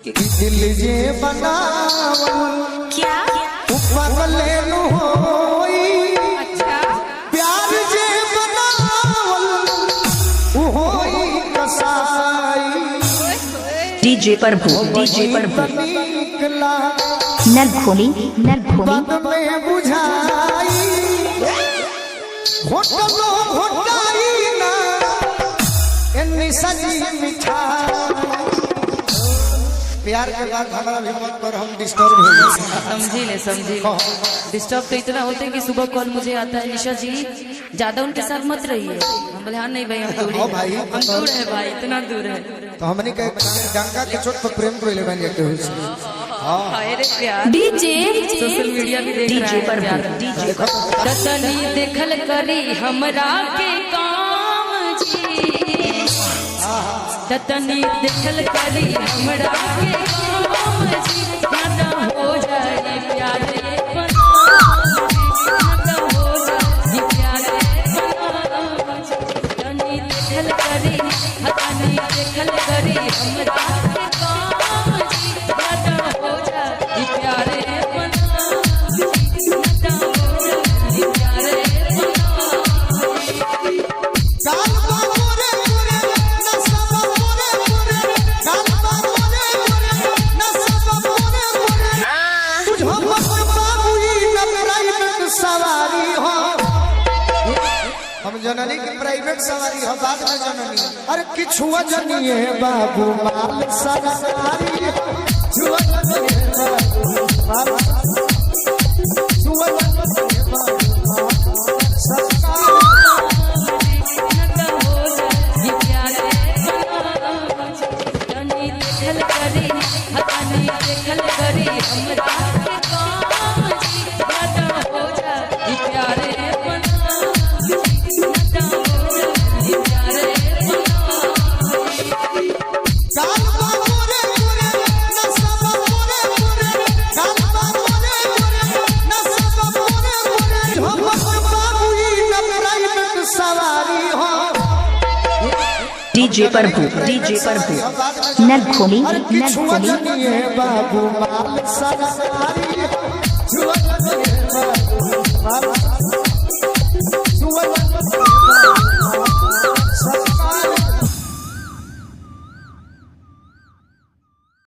दिल जे बनावल क्या पागले नु होई। अच्छा प्यार जे बनावल उ होई कसाई। डीजे प्रभु निकला नरघोनी बाद में बुझाई। घोटलो घोटाई ना एनी सजी मिठाई। प्यार के बाद हमारा भी मन पर हम डिस्टर्ब हो गए। समझी डिस्टर्ब तो इतना होते हैं कि सुबह कॉल मुझे आता है निशा जी ज्यादा उनके साथ मत रहिए। हम बोले हाँ नहीं भाई हम दूर भाई हम दूर है भाई इतना दूर है। तो हमने कहे डंका के चोट पर प्रेम को ले बन जाते हो। हाय रे प्यार डीजे सोशल मीडिया भी देख डीजे रहा है प्यार। प्रभु डीजे दसनी देखल करी हमरा के काम जी। दतनी देखल करी हमरा के काम जी। ज्यादा हो जाए प्यारे ज्यादा हो जाए प्यारे दतनी देखल करी हतनी देखल करी हमरा के काम जी। ज्यादा हो जाए प्यारे हम जननी की प्राइवेट सवारी हो बाद में जननी। अरे किछुआ जनिए बाबू माल सवारी छुआ जनिए बाबू माल छुआ जनिए बाबू डीजे प्रभु नरघोनी बाबू माल सवारी